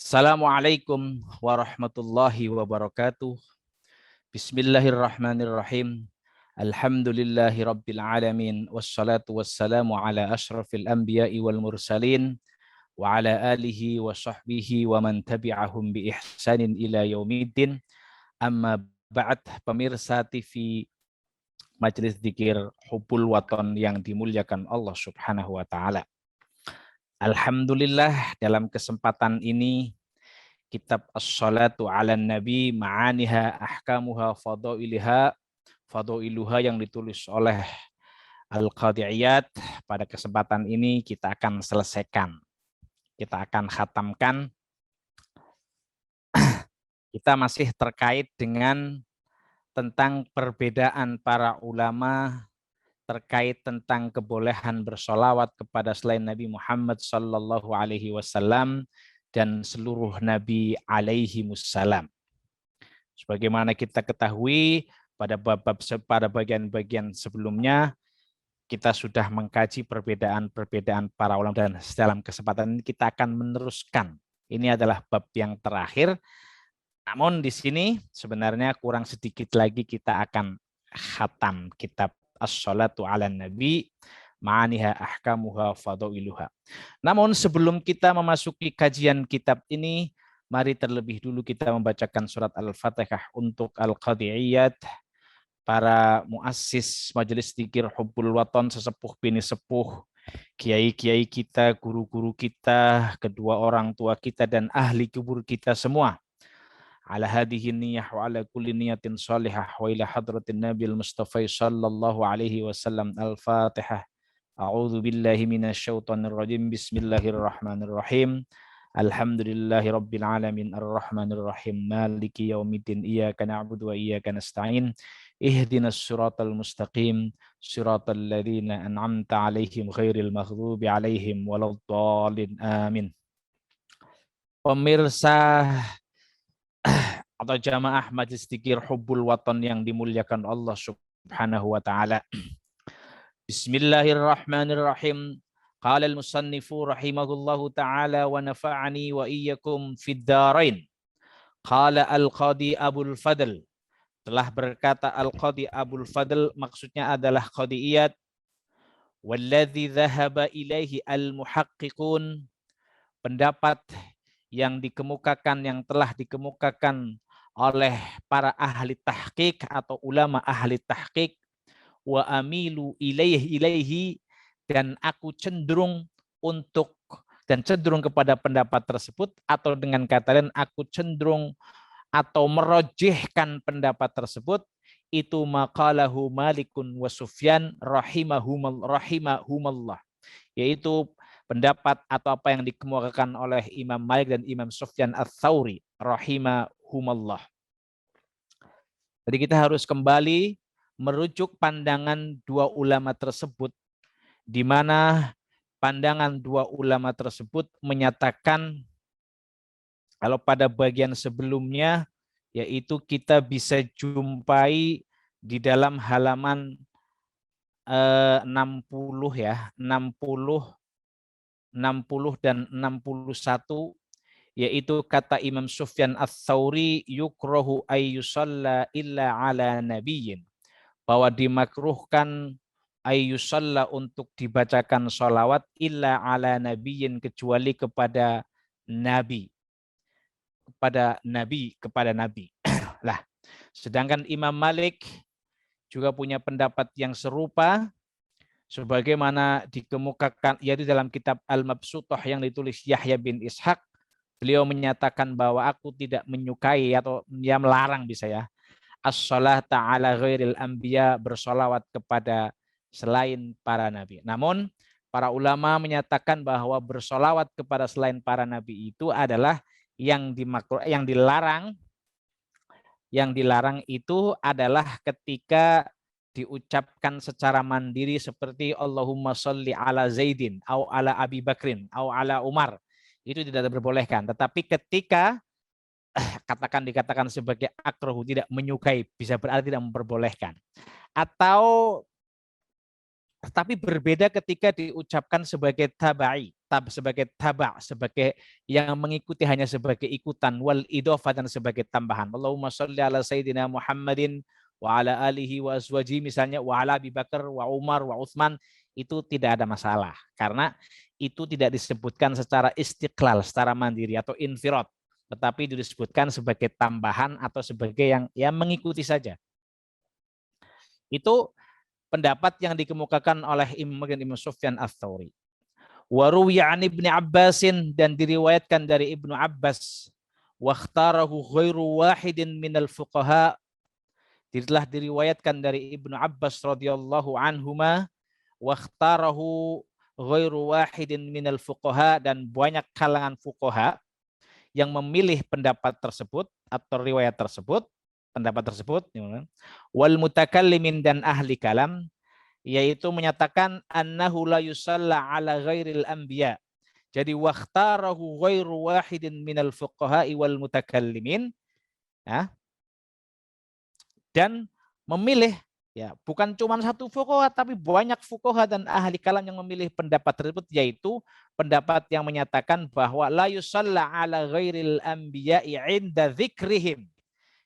Assalamualaikum warahmatullahi wabarakatuh. Bismillahirrahmanirrahim. Alhamdulillahi rabbil alamin. Wassalatu wassalamu ala ashrafil anbiya'i wal mursalin. Wa ala alihi wa sahbihi wa man tabi'ahum bi ihsanin ila yaumiddin. Amma ba'd, pemirsa TV Majelis Dzikir Hubbul Waton yang dimuliakan Allah Subhanahu wa taala. Alhamdulillah, dalam kesempatan ini kitab As-Salatu 'alan Nabi, Ma'aniha, Ahkamuha, Fadailuha yang ditulis oleh Al-Qadhi Iyad, pada kesempatan ini kita akan selesaikan. Kita akan khatamkan. Kita masih terkait dengan tentang perbedaan para ulama terkait tentang kebolehan bersolawat kepada selain Nabi Muhammad sallallahu alaihi wasallam dan seluruh nabi alaihi wassalam. Sebagaimana kita ketahui pada bagian-bagian sebelumnya kita sudah mengkaji perbedaan-perbedaan para ulama, dan dalam kesempatan ini kita akan meneruskan. Ini adalah bab yang terakhir. Namun di sini sebenarnya kurang sedikit lagi kita akan khatam kitab As-Salatu 'alan Nabi, Ma'aniha, Ahkamuha, Fadailuha. Namun sebelum kita memasuki kajian kitab ini, mari terlebih dulu kita membacakan surat Al-Fatihah untuk Al-Qadhi Iyad, para muassis Majelis Dzikir Hubbul Waton, sesepuh bini sepuh, kiai-kiai kita, guru-guru kita, kedua orang tua kita, dan ahli kubur kita semua. Ala hadhihi niyyah wa ala kulli niyatin salihah wa ila hadratin Nabil Mustafa sallallahu alaihi wasallam. Al-Fatihah. A'udzu billahi minasyaitonir rajim. Bismillahirrahmanirrahim. Alhamdulillahi rabbil alamin arrahmanir rahim maliki yaumiddin iyyaka na'budu wa iyyaka nasta'in ihdinas siratal mustaqim siratal ladzina an'amta 'alaihim ghairil maghdubi 'alaihim waladdallin amin. Pemirsa atau jamaah Majelis Dzikir Hubbul Waton yang dimuliakan Allah Subhanahu wa taala. Bismillahirrahmanirrahim. Qala al-musannifu rahimahullahu taala wa nafa'ani wa iyyakum fid dharain. Qala al-Qadhi Abul Fadl. Telah berkata al-Qadhi Abul Fadl, maksudnya adalah Qadhi Iyad. Walladzi dhahaba ilaihi al-muhaqqiqun. Pendapat yang dikemukakan, yang telah dikemukakan oleh para ahli tahqiq atau ulama ahli tahqiq, wa amilu ilaihi, dan aku cenderung kepada pendapat tersebut, atau dengan kata lain aku cenderung atau merojihkan pendapat tersebut, itu maqalahu Malikun wa Sufyan rahimahumallah, yaitu pendapat atau apa yang dikemukakan oleh Imam Malik dan Imam Sufyan Ats-Tsauri rahimahumallah. Jadi kita harus kembali merujuk pandangan dua ulama tersebut, di mana pandangan dua ulama tersebut menyatakan, kalau pada bagian sebelumnya, yaitu kita bisa jumpai di dalam halaman 60 ya, 60 dan 61, yaitu kata Imam Sufyan Ats-Tsauri, yukrahu ayyusalla illa ala nabiyyin, bahwa dimakruhkan ayyusalla, untuk dibacakan sholawat, illa ala nabiyyin, kecuali kepada nabi, kepada nabi. Lah, sedangkan Imam Malik juga punya pendapat yang serupa, sebagaimana dikemukakan yaitu dalam kitab Al-Mabsutah yang ditulis Yahya bin Ishaq. Beliau menyatakan bahwa aku tidak menyukai, atau dia melarang bisa ya, as-salata ala ghairil anbiya, bersolawat kepada selain para nabi. Namun para ulama menyatakan bahwa bersolawat kepada selain para nabi itu adalah yang dilarang. Yang dilarang itu adalah ketika diucapkan secara mandiri, seperti Allahumma sholli ala Zaidin, au ala Abi Bakrin, au ala Umar. Itu tidak diperbolehkan. Tetapi ketika dikatakan sebagai akrahu, tidak menyukai, bisa berarti tidak memperbolehkan. Atau tapi berbeda ketika diucapkan sebagai tabai. sebagai taba, sebagai yang mengikuti hanya sebagai ikutan, wal idhofah dan sebagai tambahan. Allahumma sholli ala sayyidina Muhammadin wa ala alihi wa azwaji misalnya, wa ala Abi Bakar wa Umar wa Utsman, itu tidak ada masalah karena itu tidak disebutkan secara istiqlal, secara mandiri atau infirad, tetapi disebutkan sebagai tambahan atau sebagai yang mengikuti saja. Itu pendapat yang dikemukakan oleh Imam Sufyan Ats-Tsauri. Wa ruwiya an Ibnu Abbasin, dan diriwayatkan dari Ibnu Abbas, wa ikhtarahu ghairu wahidin minal fuqaha, telah diriwayatkan dari Ibnu Abbas radhiyallahu anhuma, wa ikhtarahu ghairu wahidin minal fuqaha, dan banyak kalangan fuqaha yang memilih pendapat tersebut atau riwayat tersebut, pendapat tersebut, wal mutakallimin, dan ahli kalam, yaitu menyatakan annahu la yusalla ala ghairil anbiya. Jadi wakhtarahu ghairu wahidin minal fuqaha'i wal mutakallimin, ya, dan memilih, ya, bukan cuma satu fuqaha tapi banyak fuqaha dan ahli kalam yang memilih pendapat tersebut, yaitu pendapat yang menyatakan bahwa la yusalla ala ghairil anbiya'i inda dzikrihim,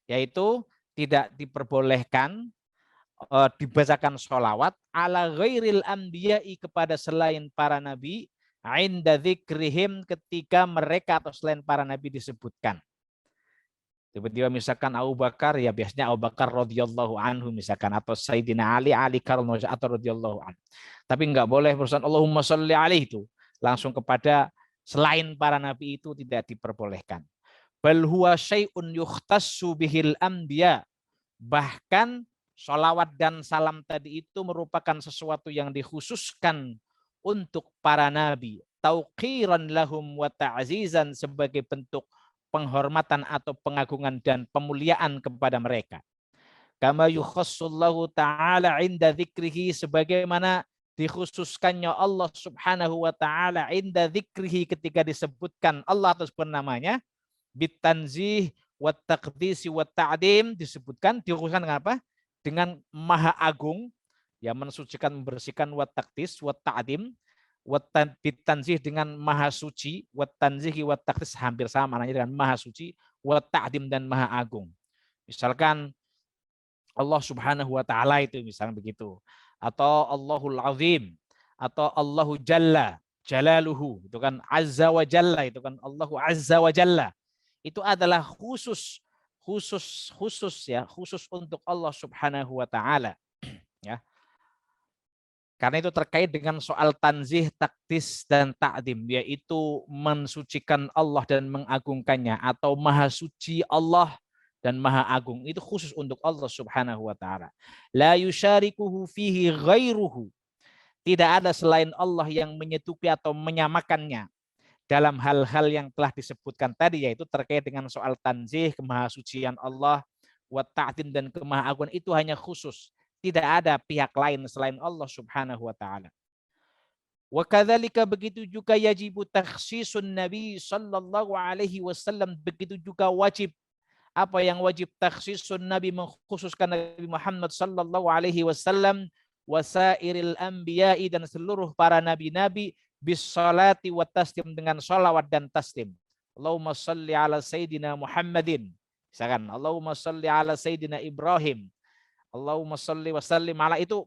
yaitu tidak diperbolehkan dibacakan sholawat ala ghairil anbiya'i, kepada selain para nabi, inda dzikrihim, ketika mereka atau selain para nabi disebutkan. Tiba-tiba misalkan Abu Bakar, ya biasanya Abu Bakar radhiyallahu anhu misalkan, atau Sayyidina Ali karomah atau radhiyallahu anhu. Tapi enggak boleh berusaha Allahumma sholli alaihi, itu langsung kepada selain para nabi, itu tidak diperbolehkan. Bal huwa syai'un yukhtassu bihil anbiya, bahkan sholawat dan salam tadi itu merupakan sesuatu yang dikhususkan untuk para nabi, tauqiran lahum wa ta'zizan, sebagai bentuk penghormatan atau pengagungan dan pemuliaan kepada mereka. Kama yukhassullahu ta'ala inda dzikrihi, sebagaimana dikhususkannya Allah Subhanahu wa taala inda dzikrihi, ketika disebutkan Allah atau namanya, bitanzih wa taqdisi wa ta'dim, disebutkan dikhususkan dengan apa? Dengan maha agung, yang mensucikan, membersihkan, wa taqdis wa ta'dim, wa bitanzih dengan maha suci, wa tanzihi wa taqdis hampir sama maknanya dengan maha suci, wa ta'dim dan maha agung. Misalkan Allah Subhanahu wa taala itu misalnya begitu, atau Allahul Azim, atau Allahu Jalla Jalaluhu, itu kan Azza wa Jalla, itu kan Allahu Azza wa Jalla. Itu adalah khusus ya, khusus untuk Allah Subhanahu wa taala, ya. Karena itu terkait dengan soal tanzih, takdis dan ta'dim, yaitu mensucikan Allah dan mengagungkannya, atau maha suci Allah dan maha agung, itu khusus untuk Allah Subhanahu wa taala. La yusyarikuhu fihi ghairuhu, tidak ada selain Allah yang menyetupi atau menyamakannya dalam hal-hal yang telah disebutkan tadi, yaitu terkait dengan soal tanzih, kemahasucian Allah, wa ta'zim dan kemahaagungan, itu hanya khusus, tidak ada pihak lain selain Allah Subhanahu wa taala. Wa kadzalika, begitu juga yajibu takhsisun Nabi sallallahu alaihi wasallam, begitu juga wajib, apa yang wajib takhsisun Nabi, mengkhususkan Nabi Muhammad sallallahu alaihi wasallam, wasairil anbiya'i, dan seluruh para nabi-nabi, bis salati wa taslim, dengan salawat dan taslim. Allahumma shalli ala sayyidina Muhammadin, misalkan Allahumma shalli ala sayyidina Ibrahim, Allahumma shalli wa sallim ala, itu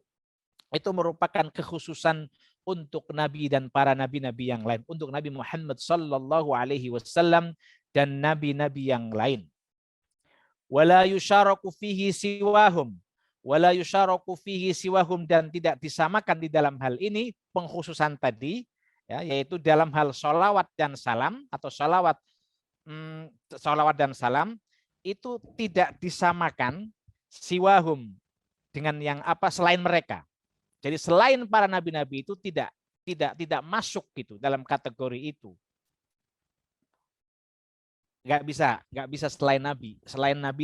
merupakan kekhususan untuk nabi dan para nabi-nabi yang lain, untuk Nabi Muhammad sallallahu alaihi wasallam dan nabi-nabi yang lain. Wala yusyaraku fihi siwahum, wala yusyaraku fihi siwahum, dan tidak disamakan di dalam hal ini pengkhususan tadi, ya, yaitu dalam hal sholawat dan salam, atau sholawat dan salam itu tidak disamakan siwahum dengan yang apa selain mereka. Jadi selain para nabi-nabi itu tidak masuk gitu dalam kategori itu. Nggak bisa selain nabi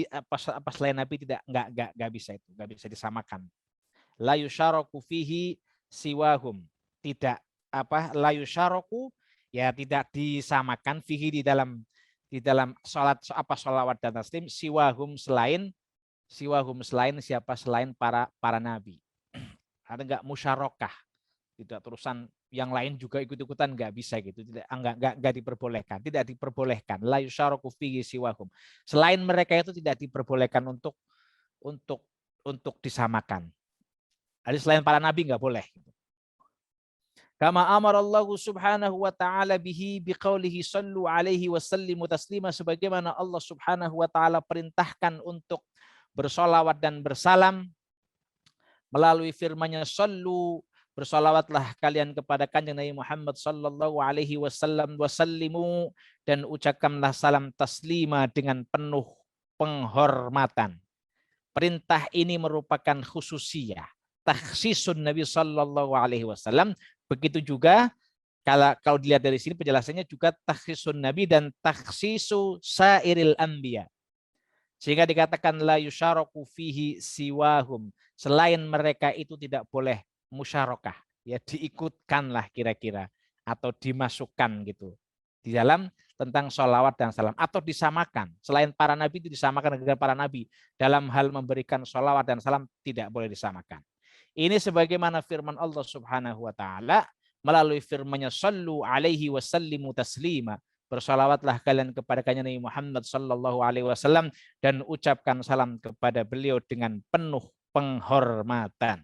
apa selain nabi, nggak bisa, itu nggak bisa disamakan. La yusyaraku fihi siwahum, tidak la yusyaraku, ya tidak disamakan, fihi di dalam sholawat dan taslim, siwahum selain siapa, selain para nabi. Ada enggak musyarakah, tidak terusan yang lain juga ikut-ikutan, nggak bisa gitu, nggak diperbolehkan, la yusyaraku fihi siwahum, selain mereka itu tidak diperbolehkan untuk disamakan. Jadi selain para nabi nggak boleh. Kama amarallahu subhanahu wa ta'ala bihi biqaulihi sallu alaihi wasallimu taslima, sebagaimana Allah subhanahu wa ta'ala perintahkan untuk bersolawat dan bersalam melalui firman-Nya, sallu, bersolawatlah kalian kepada Kanjeng Nabi Muhammad sallallahu alaihi wasallam, wasallimu, dan ucapkanlah salam taslima dengan penuh penghormatan. Perintah ini merupakan khususiyah, takhsisun Nabi sallallahu alaihi wasallam. Begitu juga kalau dilihat dari sini penjelasannya juga takhsisun Nabi dan takhsisu sairil anbiya. Sehingga dikatakan la yusyaraku fihi siwahum, selain mereka itu tidak boleh musyarakah, ya diikutkanlah kira-kira atau dimasukkan gitu di dalam tentang sholawat dan salam, atau disamakan. Selain para nabi itu disamakan dengan para nabi dalam hal memberikan sholawat dan salam, tidak boleh disamakan. Ini sebagaimana firman Allah Subhanahu wa taala melalui firman-Nya, sallu alaihi wasallimu taslima, bersolawatlah kalian kepada Kanjeng Nabi Muhammad sallallahu alaihi wasallam dan ucapkan salam kepada beliau dengan penuh penghormatan.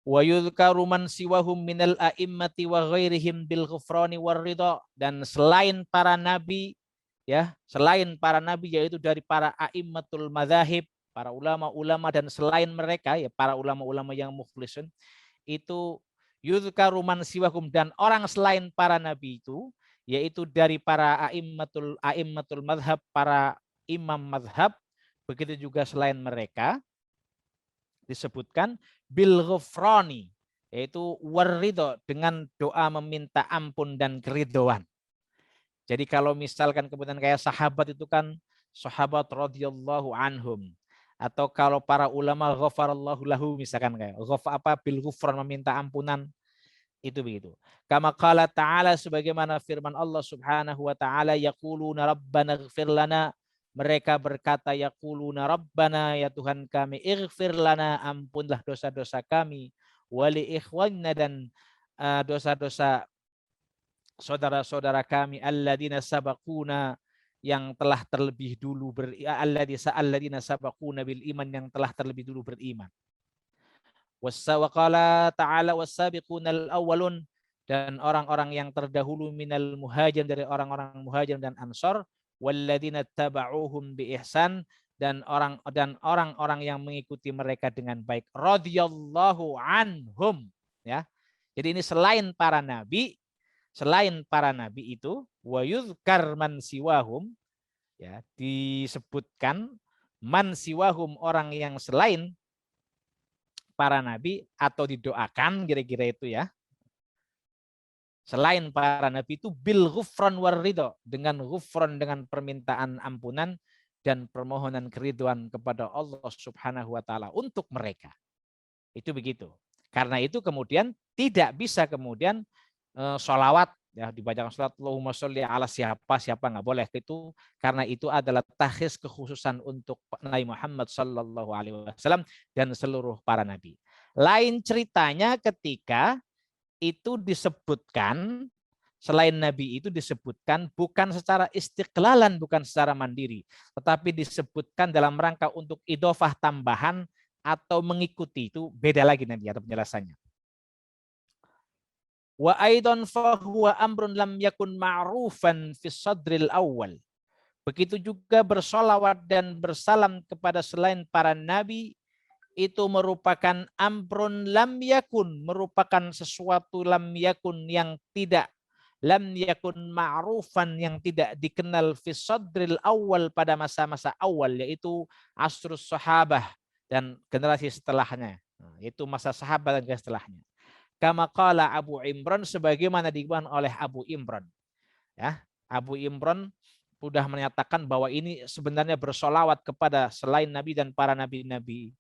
Wa yudhkaru man siwahum minal a'immati wa ghairihim bil ghufrani war ridha, dan selain para nabi, ya, selain para nabi yaitu dari para a'immatul madzahib, para ulama-ulama dan selain mereka, ya para ulama-ulama yang mukhlisun, itu yudhkaru man siwahum, dan orang selain para nabi itu yaitu dari para a'immatul madhab, para imam madhab, begitu juga selain mereka disebutkan bil ghufrani, yaitu warridho, dengan doa meminta ampun dan keridhoan. Jadi kalau misalkan kemudian kayak sahabat itu kan sahabat radhiyallahu anhum, atau kalau para ulama ghafarallahu lahu, misalkan kayak bil ghufran, meminta ampunan, itu begitu. Kama qala ta'ala, sebagaimana firman Allah Subhanahu wa taala, yaquluna rabbana ighfir lana, mereka berkata yaquluna rabbana, ya Tuhan kami, ighfir lana, ampunlah dosa-dosa kami, wali ikhwanna, dan dosa-dosa saudara-saudara kami, alladzina sabaquna, yang telah terlebih dulu alladzina sabaquna bil iman, yang telah terlebih dulu beriman. Wa qala ta'ala was-sabiqunal awwalun, dan orang-orang yang terdahulu minal muhajirin, dari orang-orang muhajir dan ansor, walladzina taba'uhum bi ihsan, dan orang-orang yang mengikuti mereka dengan baik, radhiyallahu anhum, ya. Jadi ini selain para nabi itu, wa yuzkar man siwahum, ya, disebutkan man siwahum, orang yang selain para nabi, atau didoakan kira-kira itu, ya, selain para nabi itu bil ghufran war ridho, dengan ghufran, dengan permintaan ampunan dan permohonan keridhaan kepada Allah Subhanahu wa taala untuk mereka. Itu begitu. Karena itu kemudian tidak bisa kemudian sholawat, ya, dibacakan sholat Allahumma sholli ala siapa nggak boleh itu, karena itu adalah takhis, kekhususan untuk Nabi Muhammad sallallahu alaihi wasallam dan seluruh para nabi. Lain ceritanya ketika itu disebutkan, selain nabi itu disebutkan bukan secara istiqlalan, bukan secara mandiri, tetapi disebutkan dalam rangka untuk idofah tambahan atau mengikuti, itu beda lagi nanti atau penjelasannya. Wa aidan fa huwa amrun lam yakun ma'rufan fi sadril awal. Begitu juga bersolawat dan bersalam kepada selain para nabi itu merupakan amrun lam yakun, merupakan sesuatu lam yakun, yang tidak, lam yakun ma'rufan, yang tidak dikenal fi sadril awal, pada masa-masa awal, yaitu asrus sahabah dan generasi setelahnya, itu masa sahabat dan generasi setelahnya. Kama qala Abu Imran, sebagaimana dikatakan oleh Abu Imran, ya, Abu Imran sudah menyatakan bahwa ini sebenarnya bersolawat kepada selain nabi dan para nabi-nabi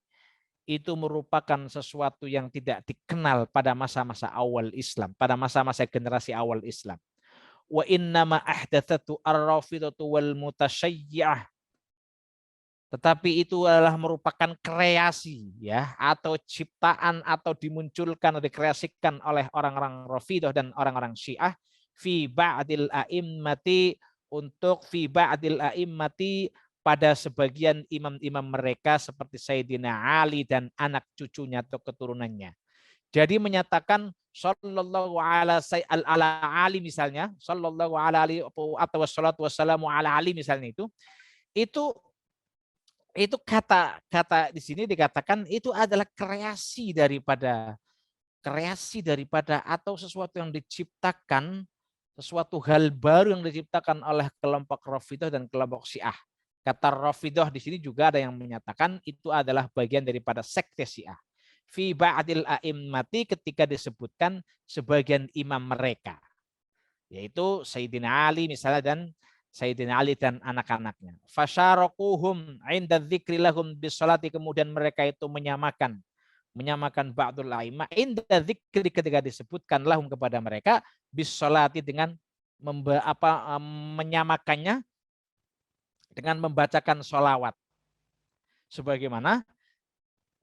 itu merupakan sesuatu yang tidak dikenal pada masa-masa awal Islam, pada masa-masa generasi awal Islam. Wa innama ahdatsatu ar-rafidatu wal mutasyayyi'ah, tetapi itu adalah merupakan kreasi ya atau ciptaan atau dimunculkan atau dikreasikan oleh orang-orang Rafidhah dan orang-orang Syiah fi ba'dil a'immati untuk fi ba'dil a'immati pada sebagian imam-imam mereka seperti Sayyidina Ali dan anak cucunya atau keturunannya. Jadi menyatakan sallallahu ala Ali misalnya, sallallahu ala Ali atau wassalatu wassalamu ala Ali misalnya itu kata di sini dikatakan itu adalah kreasi daripada atau sesuatu yang diciptakan, sesuatu hal baru yang diciptakan oleh kelompok Rafidhah dan kelompok Syiah. Kata Rafidhah di sini juga ada yang menyatakan itu adalah bagian daripada sekte Syiah. Fi ba'dil a'immati ketika disebutkan sebagian imam mereka, yaitu Sayyidina Ali misalnya dan Sayyidina Ali dan anak-anaknya. Fasyarakuhum 'inda dzikri lahum bisolati, kemudian mereka itu menyamakan ba'dul a'immah inda dzikri ketika disebutkan lahum kepada mereka bisolati dengan menyamakannya dengan membacakan sholawat. Sebagaimana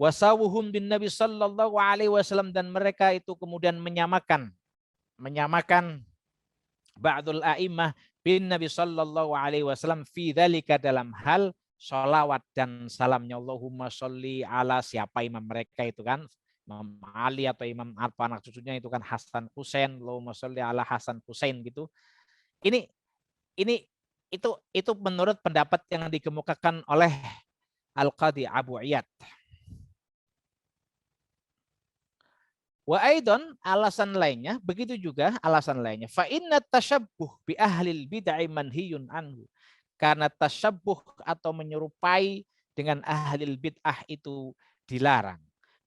wasawuhum bin Nabi sallallahu alaihi wasallam, dan mereka itu kemudian menyamakan ba'dul a'immah bin Nabi sallallahu alaihi wasallam fi dzalika dalam hal sholawat dan salamnya. Allahumma sholli ala siapa imam mereka itu kan, Imam Ali atau imam apa anak cucunya itu kan Hasan Husain, Allahumma sholli ala Hasan Husain gitu. Ini itu menurut pendapat yang dikemukakan oleh Al-Qadhi Abu Iyad. Wa aidon alasan lainnya, begitu juga alasan lainnya. Fa inna tasyabbuh bi ahlil bid'ah manhiyun anhu. Karena tasyabbuh atau menyerupai dengan ahlil bid'ah itu dilarang.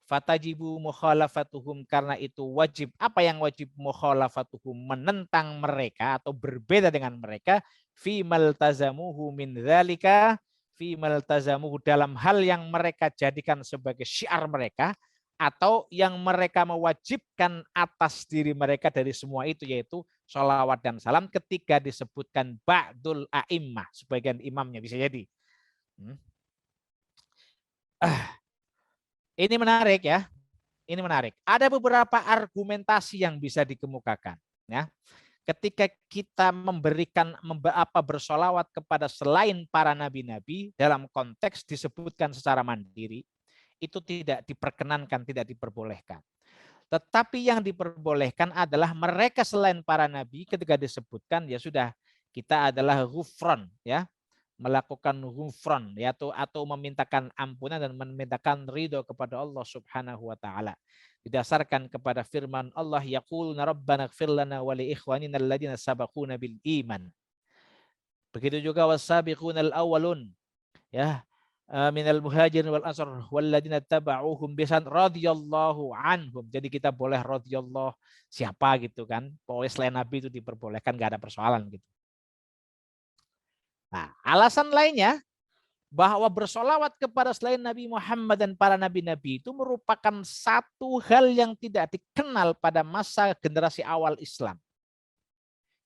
Fatajibu mukhalafatuhum, karena itu wajib. Apa yang wajib? Mukhalafatuhum, menentang mereka atau berbeda dengan mereka. Fi maltazamuhu min dzalika, fi maltazamuhu dalam hal yang mereka jadikan sebagai syiar mereka, atau yang mereka mewajibkan atas diri mereka dari semua itu, yaitu sholawat dan salam ketika disebutkan ba'dul a'immah, sebagian imamnya bisa jadi. Ini menarik ya. Ini menarik. Ada beberapa argumentasi yang bisa dikemukakan. Ya. Ketika kita bersolawat kepada selain para nabi-nabi dalam konteks disebutkan secara mandiri, itu tidak diperkenankan, tidak diperbolehkan. Tetapi yang diperbolehkan adalah mereka selain para nabi ketika disebutkan ya sudah, kita adalah ghufran ya, melakukan ghufran ya, atau memintakan ampunan dan memintakan ridho kepada Allah Subhanahu wa taala. Didasarkan kepada firman Allah, yaquluna rabbana ighfir lana wa li ikhwanina alladziina sabaquna bil iman. Begitu juga wasabiqunal awwalun ya, minal muhajirin wal ansar walladzina tabauhum bisan radhiyallahu anhum. Jadi kita boleh radhiyallahu siapa gitu kan. Pokoknya selain Nabi itu diperbolehkan, enggak ada persoalan gitu. Nah, alasan lainnya bahwa bersolawat kepada selain Nabi Muhammad dan para nabi-nabi itu merupakan satu hal yang tidak dikenal pada masa generasi awal Islam.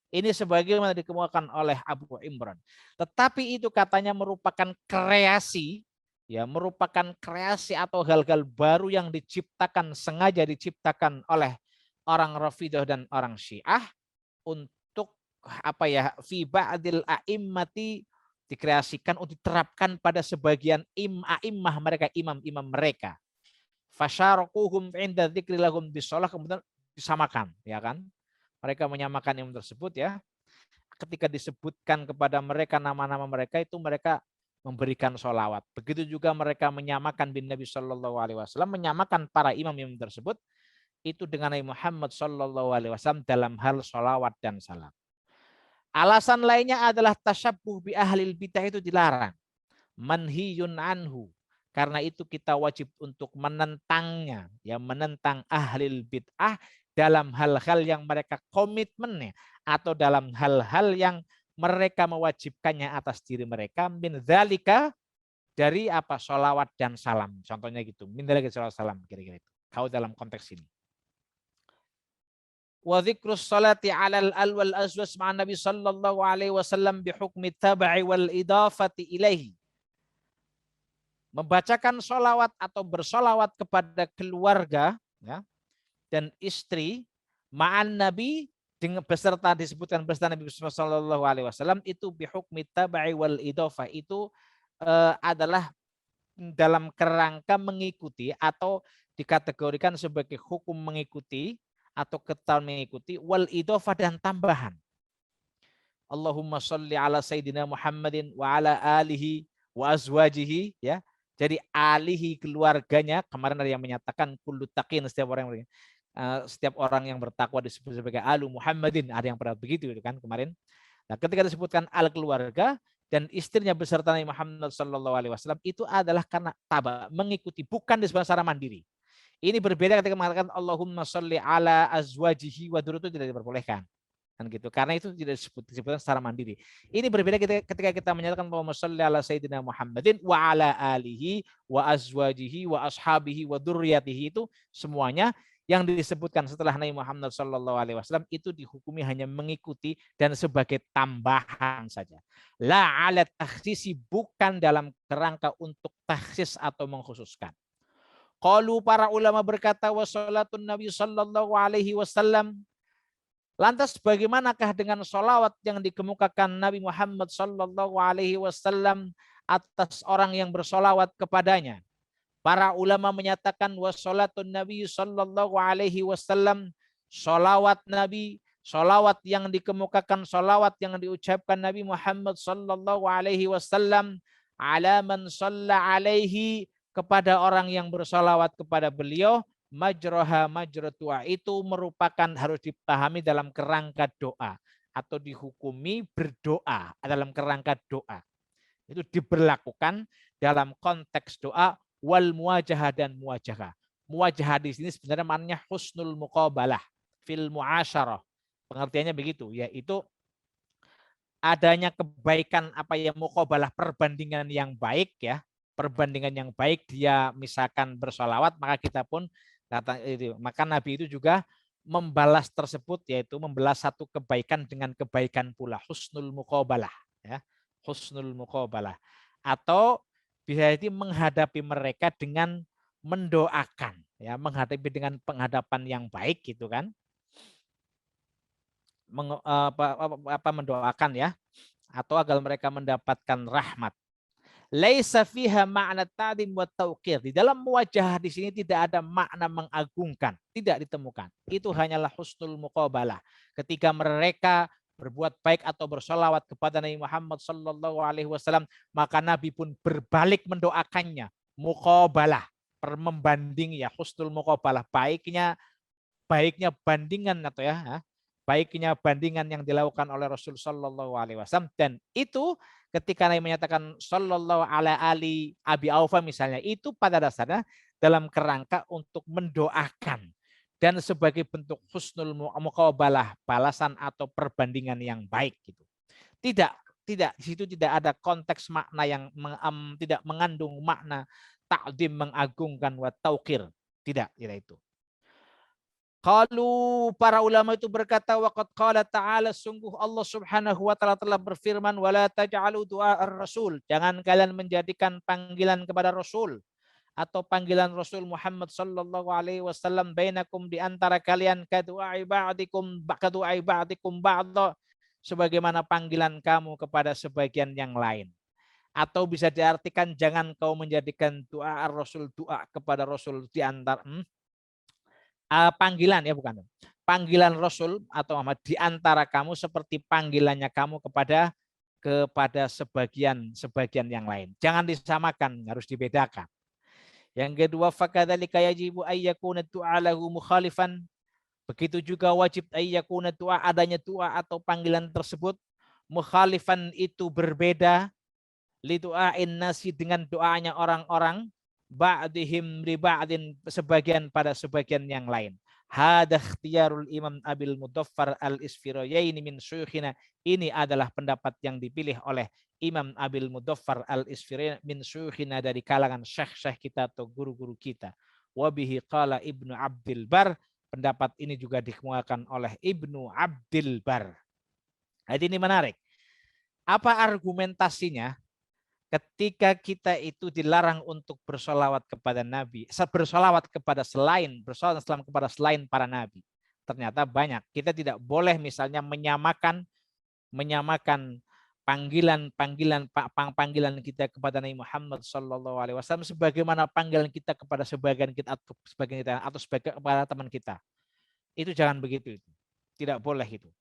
Ini sebagaimana dikemukakan oleh Abu Imran. Tetapi itu katanya merupakan kreasi, ya, merupakan kreasi atau hal-hal baru yang diciptakan, sengaja diciptakan oleh orang Rafidhah dan orang Syiah untuk apa ya, fi ba'dil a'immati, dikreasikan untuk diterapkan pada sebagian a'immah mereka, imam-imam mereka. Fasyarakuhum 'inda dzikri lahum bisolah, kemudian disamakan, ya kan? Mereka menyamakan imam tersebut ya. Ketika disebutkan kepada mereka nama-nama mereka itu mereka memberikan sholawat. Begitu juga mereka menyamakan bin Nabi Shallallahu Alaihi Wasallam, menyamakan para imam-imam tersebut itu dengan Nabi Muhammad Shallallahu Alaihi Wasallam dalam hal sholawat dan salam. Alasan lainnya adalah tasyabbuh bi ahlil bidah itu dilarang. Manhiyun anhu. Karena itu kita wajib untuk menentangnya, ya, menentang ahlil bid'ah dalam hal-hal yang mereka komitmennya atau dalam hal-hal yang mereka mewajibkannya atas diri mereka, min dzalika, dari apa, sholawat dan salam. Contohnya gitu, min dzalika sholawat salam, kira-kira itu. Kalau dalam konteks ini. Wa dzikrus sholati 'alal alwal azwaj ma'an Nabi sallallahu alaihi wasallam bi hukmi tabai wal idafati ilaihi. membacakan sholawat atau bersolawat kepada keluarga ya, dan istri ma'an Nabi dengan beserta disebutkan beserta Nabi Sallallahu Alaihi Wasallam itu bihukmi tabai wal idofah itu adalah dalam kerangka mengikuti atau dikategorikan sebagai hukum mengikuti atau ketahuan mengikuti wal idofah dan tambahan. Allahumma sholli ala Sayyidina Muhammadin wa ala alihi wa azwajihi ya. Jadi alihi keluarganya, kemarin ada yang menyatakan kullu taqin, setiap orang yang bertakwa disebut sebagai alu Muhammadin, ada yang pernah begitu kan kemarin. Nah, ketika disebutkan al keluarga dan istrinya beserta Nabi Muhammad Sallallahu Alaihi Wasallam itu adalah karena taba mengikuti, bukan disebut secara mandiri. Ini berbeda ketika mengatakan Allahumma sholli ala azwajihi wa dzurriyyatihi, itu tidak diperbolehkan. Kan gitu. Karena itu tidak disebutkan secara mandiri. Ini berbeda ketika kita menyatakan bahwa sholli ala sayyidina Muhammadin wa ala alihi wa azwajihi wa ashabihi wa dzurriyyatihi, itu semuanya yang disebutkan setelah Nabi Muhammad sallallahu alaihi wasallam itu dihukumi hanya mengikuti dan sebagai tambahan saja. La ala takhsisi, bukan dalam kerangka untuk takhsis atau mengkhususkan. Qalu, para ulama berkata, wa salatun Nabi sallallahu alaihi wasallam, lantas bagaimanakah dengan sholawat yang dikemukakan Nabi Muhammad Sallallahu Alaihi Wasallam atas orang yang bersolawat kepadanya? Para ulama menyatakan wassalatun Nabi Sallallahu Alaihi Wasallam, sholawat Nabi, sholawat yang dikemukakan, sholawat yang diucapkan Nabi Muhammad Sallallahu Alaihi Wasallam ala man shalla alaihi, kepada orang yang bersolawat kepada beliau, majroha majrotua, itu merupakan harus dipahami dalam kerangka doa atau dihukumi berdoa dalam kerangka doa. Itu diberlakukan dalam konteks doa wal muwajahah dan muwajahah. Muwajahah di sini sebenarnya maknanya husnul muqabalah fil muasyarah. Pengertiannya begitu, yaitu adanya kebaikan apa ya, muqabalah, perbandingan yang baik ya. Perbandingan yang baik, dia misalkan bersolawat maka kita pun maka Nabi itu juga membalas tersebut, yaitu membalas satu kebaikan dengan kebaikan pula, husnul muqabalah ya, husnul muqabalah. Atau bisa jadi menghadapi mereka dengan mendoakan ya, menghadapi dengan penghadapan yang baik gitu kan, mendoakan ya, atau agar mereka mendapatkan rahmat. Laisa fiha ma'na ta'dim wa tauqir. Di dalam muwajahah di sini tidak ada makna mengagungkan, tidak ditemukan. Itu hanyalah husnul muqabalah. Ketika mereka berbuat baik atau bersolawat kepada Nabi Muhammad Sallallahu Alaihi Wasallam, maka Nabi pun berbalik mendoakannya. Muqabalah, membanding ya, husnul muqabalah, baiknya bandingan atau ya, baiknya bandingan yang dilakukan oleh Rasul Sallallahu Alaihi Wasallam. Dan itu ketika Nabi menyatakan Sallallahu alaihi Abi Aufa misalnya, itu pada dasarnya dalam kerangka untuk mendoakan dan sebagai bentuk husnul muqabalah, balasan atau perbandingan yang baik gitu. Tidak di situ tidak ada konteks makna yang tidak mengandung makna ta'dim, mengagungkan, wa tauqir. Tidak itu. Kalau para ulama itu berkata, waqad qala ta'ala, sungguh Allah Subhanahu wa taala telah berfirman, wala taj'alu du'a ar-rasul, jangan kalian menjadikan panggilan kepada Rasul atau panggilan Rasul Muhammad sallallahu alaihi wasallam bainakum, di antara kalian, kadu'ai ba'dikum ba'da, sebagaimana panggilan kamu kepada sebagian yang lain. Atau bisa diartikan jangan kau menjadikan doa ar-rasul, doa kepada Rasul di antara panggilan ya, bukan panggilan Rasul atau Muhammad di antara kamu seperti panggilannya kamu kepada sebagian yang lain. Jangan disamakan, harus dibedakan. Yang kedua, fakadzalika yajibu ayyakuna du'a lahu mukhalifan. Begitu juga wajib ayyakuna du'a, adanya doa atau panggilan tersebut mukhalifan, itu berbeda, li du'ain nasi, dengan doanya orang-orang, ba'dihim li ba'din, sebagian pada sebagian yang lain. Hada ikhtiyarul Imam Abil Mudaffar al-Isfirayaini min syuyukhina, ini adalah pendapat yang dipilih oleh Imam Abil Mudaffar al-Isfirayaini min syuyukhina, dari kalangan syekh-syekh kita atau guru-guru kita. Wa bihi qala Ibnu Abdil Bar, pendapat ini juga dikemukakan oleh Ibnu Abdil Bar. Jadi ini menarik. Apa argumentasinya? ketika kita itu dilarang untuk bersolawat kepada Nabi, bersolawat kepada selain, bersolawat salam kepada selain para Nabi. Ternyata banyak. Kita tidak boleh misalnya menyamakan panggilan kita kepada Nabi Muhammad SAW sebagaimana panggilan kita kepada sebagian kita atau sebagai kepada teman kita. Itu jangan begitu. Tidak boleh itu.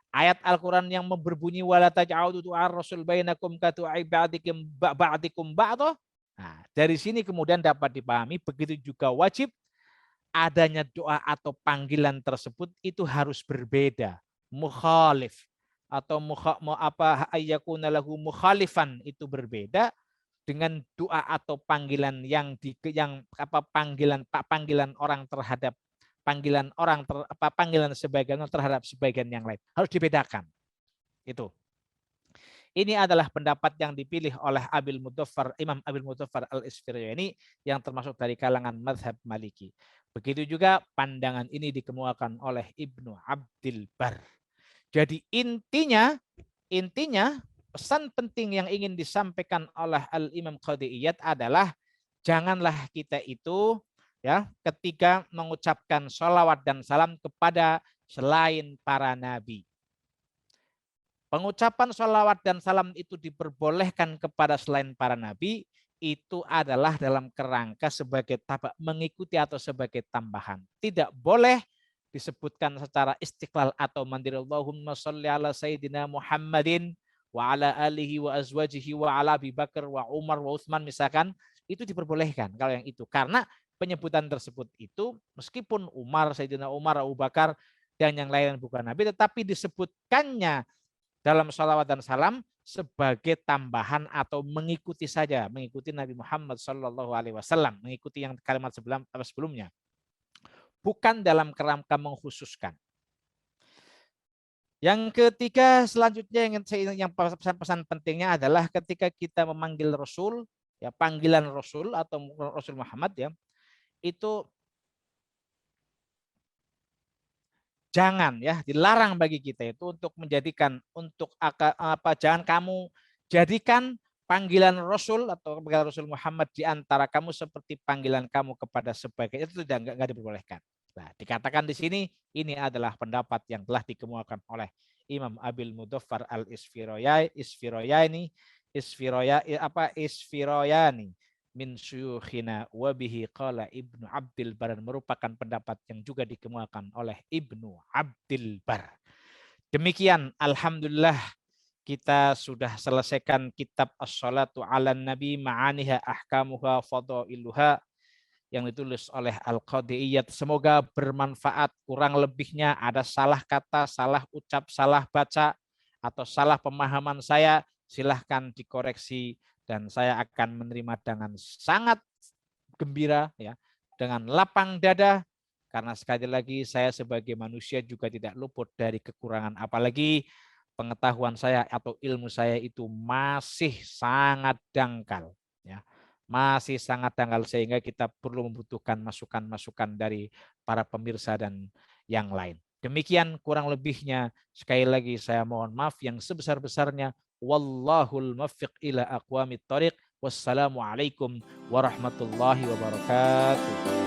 Ayat Al-Quran yang berbunyi wala taj'alu du'a rasul bainakum katu'i ba'dikum ba'dah. Nah, dari sini kemudian dapat dipahami begitu juga wajib adanya doa atau panggilan tersebut itu harus berbeda, mukhalif atau ayyakuna lahu mukhalifan itu berbeda dengan doa atau panggilan panggilan orang terhadap panggilan sebagian terhadap sebagian yang lain. Harus dibedakan. Itu. Ini adalah pendapat yang dipilih oleh Imam Abil Mudhaffar al-Isfirayani yang termasuk dari kalangan mazhab Maliki. Begitu juga pandangan ini dikemukakan oleh Ibnu Abdil Bar. Jadi intinya pesan penting yang ingin disampaikan oleh Al-Imam Qadhi Iyad adalah janganlah kita itu ya ketika mengucapkan sholawat dan salam kepada selain para nabi. Pengucapan sholawat dan salam itu diperbolehkan kepada selain para nabi itu adalah dalam kerangka sebagai mengikuti atau sebagai tambahan. Tidak boleh disebutkan secara istiqlal atau mandiri. Allahumma sholli ala sayyidina Muhammadin wa ala alihi wa azwajihi wa ala Abi Bakar wa Umar wa Utsman misalkan, itu diperbolehkan kalau yang itu, karena penyebutan tersebut itu meskipun Umar, Sayyidina Umar, Abu Bakar dan yang lain bukan Nabi, tetapi disebutkannya dalam sholawat dan salam sebagai tambahan atau mengikuti saja, mengikuti Nabi Muhammad SAW, mengikuti yang kalimat sebelumnya, bukan dalam kerangka mengkhususkan. Yang ketiga selanjutnya yang pesan pentingnya adalah ketika kita memanggil Rasul, ya panggilan Rasul atau Rasul Muhammad ya, itu jangan ya, dilarang bagi kita itu untuk menjadikan jangan kamu jadikan panggilan Rasul atau panggilan Rasul Muhammad di antara kamu seperti panggilan kamu kepada sebagian, itu tidak diperbolehkan. Nah, dikatakan di sini ini adalah pendapat yang telah dikemukakan oleh Imam Abil Mudhaffar al-Isfirayani min syuyukhina wa bihi qala Ibnu Abdil Bar, merupakan pendapat yang juga dikemukakan oleh Ibnu Abdil Bar. Demikian, alhamdulillah kita sudah selesaikan kitab As-Shalatu 'alan Nabi ma'aniha ahkamuha fadailuha yang ditulis oleh Al-Qadhi Iyad. Semoga bermanfaat. Kurang lebihnya ada salah kata, salah ucap, salah baca atau salah pemahaman saya, silahkan dikoreksi dan saya akan menerima dengan sangat gembira ya, dengan lapang dada, karena sekali lagi saya sebagai manusia juga tidak luput dari kekurangan, apalagi pengetahuan saya atau ilmu saya itu masih sangat dangkal ya. Masih sangat dangkal sehingga kita perlu membutuhkan masukan-masukan dari para pemirsa dan yang lain. Demikian kurang lebihnya, sekali lagi saya mohon maaf yang sebesar-besarnya. Wallahul muwaffiq ila aqwamit thoriq. Wassalamualaikum warahmatullahi wabarakatuh.